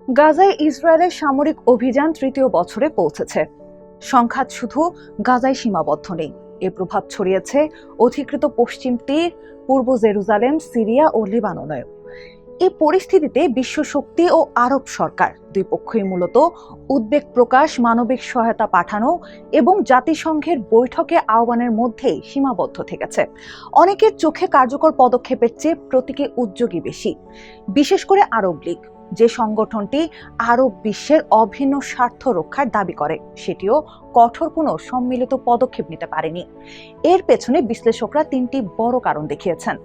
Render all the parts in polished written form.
গাজায় ইসরায়েলের সামরিক অভিযান তৃতীয় বছরে পৌঁছেছে। সংঘাত শুধু গাজায় সীমাবদ্ধ নেই, এর প্রভাব ছড়িয়েছে অধিকৃত পশ্চিম তীর, পূর্ব জেরুজালেম, সিরিয়া ও লেবাননেও। এই পরিস্থিতিতে বিশ্বশক্তি ও আরব সরকার দুই পক্ষই মূলত উদ্বেগ প্রকাশ, মানবিক সহায়তা পাঠানো এবং জাতিসংঘের বৈঠকে আহ্বানের মধ্যেই সীমাবদ্ধ থেকেছে। অনেকের চোখে কার্যকর পদক্ষেপের চেয়ে প্রতীকী উদ্যোগই বেশি, বিশেষ করে আরব লীগ, যে সংগঠনটি আরব বিশ্বের অভিন্ন স্বার্থ রক্ষার দাবি করে, সেটিও কঠোর কোনো সম্মিলিত পদক্ষেপ নিতে পারেনি। এর পেছনে বিশ্লেষকরা তিনটি বড় কারণ দেখিয়েছেন।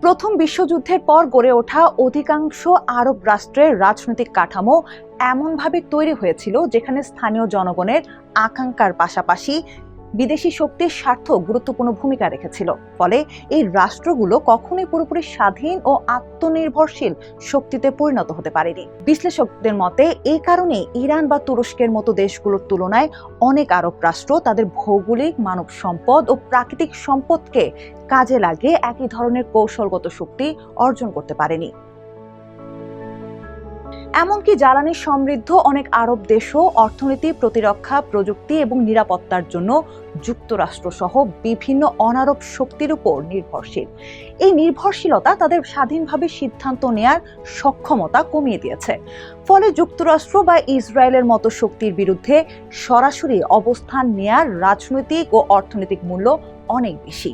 প্রথম বিশ্বযুদ্ধের পর গড়ে ওঠা অধিকাংশ আরব রাষ্ট্রের রাজনৈতিক কাঠামো এমনভাবে তৈরি হয়েছিল যেখানে স্থানীয় জনগণের আকাঙ্ক্ষার পাশাপাশি বিদেশি শক্তির স্বার্থ গুরুত্বপূর্ণ ভূমিকা রেখেছিল। ফলে এই রাষ্ট্রগুলো কখনোই পুরোপুরি স্বাধীন ও আত্মনির্ভরশীল শক্তিতে পরিণত হতে পারেনি। বিশ্লেষকদের মতে এই কারণে ইরান বা তুরস্কের মতো দেশগুলোর তুলনায় অনেক আরব রাষ্ট্র তাদের ভৌগোলিক, মানব সম্পদ ও প্রাকৃতিক সম্পদকে কাজে লাগিয়ে একই ধরনের কৌশলগত শক্তি অর্জন করতে পারেনি। এমনকি জ্বালানি সমৃদ্ধ অনেক আরব দেশও অর্থনীতি, প্রতিরক্ষা, প্রযুক্তি এবং নিরাপত্তার জন্য যুক্তরাষ্ট্র সহ বিভিন্ন অনারব শক্তির উপর নির্ভরশীল। এই নির্ভরশীলতা তাদের স্বাধীনভাবে সিদ্ধান্ত নেয়ার সক্ষমতা কমিয়ে দিয়েছে। ফলে যুক্তরাষ্ট্র বা ইসরায়েলের মতো শক্তির বিরুদ্ধে সরাসরি অবস্থান নেয়ার রাজনৈতিক ও অর্থনৈতিক মূল্য অনেক বেশি।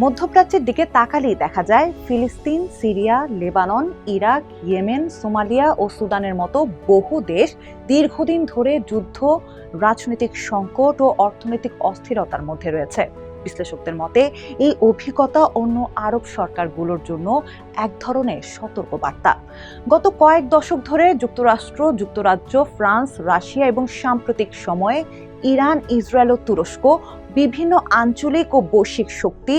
মধ্যপ্রাচ্যের দিকে তাকালেই দেখা যায় ফিলিস্তিন, Syria, Lebanon, Iraq, Yemen, Somalia ও সুদানের মতো বহু দেশ দীর্ঘদিন ধরে যুদ্ধ, রাজনৈতিক সংকট ও অর্থনৈতিক অস্থিরতার মধ্যে রয়েছে। বিশ্লেষকদের মতে এই অভিজ্ঞতা অন্য আরব সরকারগুলোর জন্য এক ধরনের সতর্কবার্তা। গত কয়েক দশক ধরে যুক্তরাষ্ট্র, যুক্তরাজ্য, ফ্রান্স, রাশিয়া এবং সাম্প্রতিক সময়ে ইরান, ইসরায়েল ও তুরস্ক বিভিন্ন আঞ্চলিক ও বৈশ্বিক শক্তি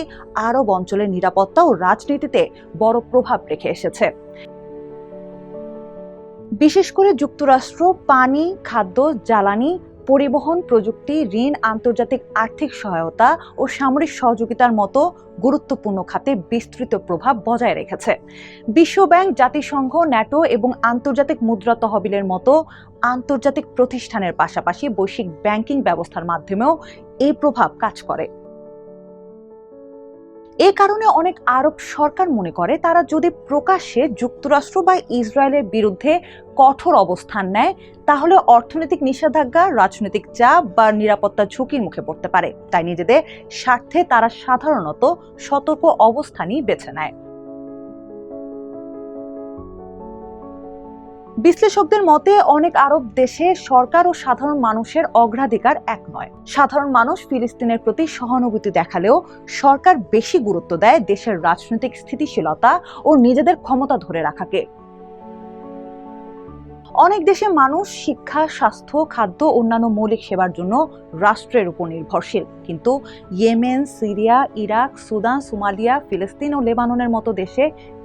আরব অঞ্চলের নিরাপত্তা ও রাজনীতিতে বড় প্রভাব রেখে এসেছে। বিশেষ করে যুক্তরাষ্ট্র পানি, খাদ্য, জ্বালানি, পরিবহন, প্রযুক্তি, ঋণ, আন্তর্জাতিক আর্থিক সহায়তা ও সামরিক সহযোগিতার মতো গুরুত্বপূর্ণ খাতে বিস্তৃত প্রভাব বজায় রেখেছে। বিশ্বব্যাংক, জাতিসংঘ, ন্যাটো এবং আন্তর্জাতিক মুদ্রা তহবিলের মতো আন্তর্জাতিক প্রতিষ্ঠানের পাশাপাশি বৈশ্বিক ব্যাংকিং ব্যবস্থার মাধ্যমেও এই প্রভাব কাজ করে। এ কারণে অনেক আরব সরকার মনে করে তারা যদি প্রকাশ্যে যুক্তরাষ্ট্র বা ইসরায়েলের বিরুদ্ধে কঠোর অবস্থান নেয়, তাহলে অর্থনৈতিক নিষেধাজ্ঞা, রাজনৈতিক চাপ বা নিরাপত্তা ঝুঁকির মুখে পড়তে পারে। তাই নিজেদের স্বার্থে তারা সাধারণত সতর্ক অবস্থানই বেছে নেয়। বিশ্লেষকদের মতে অনেক আরব দেশে সরকার ও সাধারণ মানুষের অগ্রাধিকার এক নয়। সাধারণ মানুষ ফিলিস্তিনের প্রতি সহানুভূতি দেখালেও সরকার বেশি গুরুত্ব দেয় দেশের রাজনৈতিক স্থিতিশীলতা ও নিজেদের ক্ষমতা ধরে রাখাকে। অনেক দেশে মানুষ শিক্ষা, স্বাস্থ্য, খাদ্য, অন্যান্য মৌলিক সেবার জন্য রাষ্ট্রের উপর নির্ভরশীল। কিন্তু Yemen, Syria, Iraq, Sudan, Somalia, ফিলিস্তিন ও লেবাননের মতো দেশে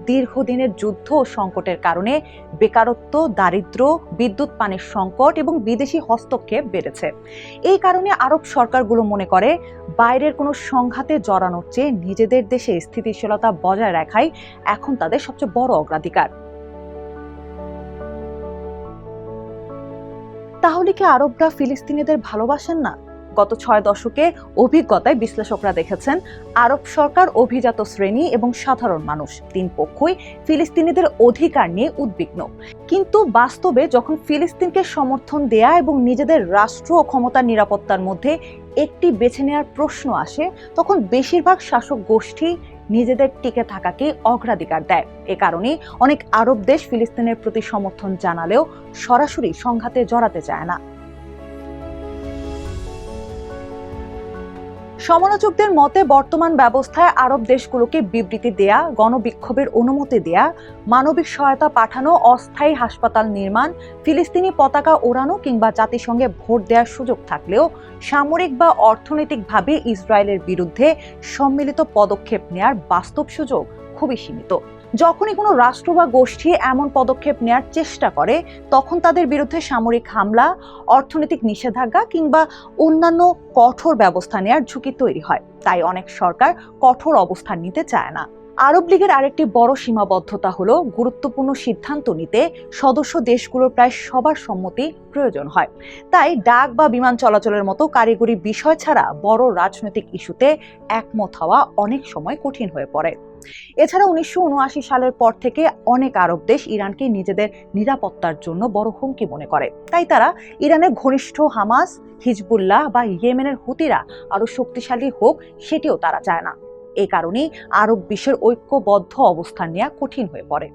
দীর্ঘদিনের যুদ্ধ ও সংকটের কারণে বেকারত্ব, দারিদ্র্য, বিদ্যুৎ, পানির সংকট এবং বিদেশি হস্তক্ষেপ বেড়েছে। এই কারণে আরব সরকারগুলো মনে করে বাইরের কোনো সংঘাতে জড়ানোর চেয়ে নিজেদের দেশে স্থিতিশীলতা বজায় রাখাই এখন তাদের সবচেয়ে বড় অগ্রাধিকার। তাহলে কি আরবরা ফিলিস্তিনিদের ভালোবাসেন না? গত 6 দশকে অভিজ্ঞতায় বিশ্লেষকরা দেখেছেন আরব সরকার, অভিজাত শ্রেণী এবং সাধারণ মানুষ তিন পক্ষই ফিলিস্তিনিদের অধিকার নিয়ে উদ্বিগ্ন। কিন্তু বাস্তবে যখন ফিলিস্তিনকে সমর্থন দেয়া এবং নিজেদের রাষ্ট্র ও ক্ষমতার নিরাপত্তার মধ্যে একটি বেছে নেওয়ার প্রশ্ন আসে, তখন বেশিরভাগ শাসক গোষ্ঠী নিজেদের টিকে থাকাকে অগ্রাধিকার দেয়। এ কারণে অনেক আরব দেশ ফিলিস্তিনের প্রতি সমর্থন জানালেও সরাসরি সংঘাতে জড়াতে চায় না। সমালোচকদের মতে বর্তমান ব্যবস্থায় আরব দেশগুলোকে বিবৃতি দেয়া, গণবিক্ষোভের অনুমতি দেয়া, মানবিক সহায়তা পাঠানো, অস্থায়ী হাসপাতাল নির্মাণ, ফিলিস্তিনি পতাকা ওড়ানো কিংবা জাতিসংঘে ভোট দেওয়ার সুযোগ থাকলেও সামরিক বা অর্থনৈতিকভাবে ইসরায়েলের বিরুদ্ধে সম্মিলিত পদক্ষেপ নেয়ার বাস্তব সুযোগ খুবই সীমিত। যখনই কোনো রাষ্ট্র বা গোষ্ঠী এমন পদক্ষেপ নেওয়ার চেষ্টা করে, তখন তাদের বিরুদ্ধে সামরিক হামলা, অর্থনৈতিক নিষেধাজ্ঞা কিংবা অন্যান্য কঠোর ব্যবস্থা নেওয়ার ঝুঁকি তৈরি হয়। তাই অনেক সরকার কঠোর অবস্থান নিতে চায় না। আরব লীগের আরেকটি বড় সীমাবদ্ধতা হলো, গুরুত্বপূর্ণ সিদ্ধান্ত নিতে সদস্য দেশগুলোর প্রায় সবার সম্মতি প্রয়োজন হয়। তাই ডাক বা বিমান চলাচলের মতো কারিগরি বিষয় ছাড়া বড় রাজনৈতিক ইস্যুতে একমত হওয়া অনেক সময় কঠিন হয়ে পড়ে। এছাড়া 1979 সালের পর থেকে অনেক আরব দেশ ইরানকে নিজেদের নিরাপত্তার জন্য বড় হুমকি মনে করে। তাই তারা ইরানের ঘনিষ্ঠ হামাস, হিজবুল্লাহ বা ইয়েমেনের হুতিরা আরো শক্তিশালী হোক, সেটিও তারা চায় না। এই কারণেই আরব বিশ্বের ঐক্যবদ্ধ অবস্থান নেওয়া কঠিন হয়ে পড়ে।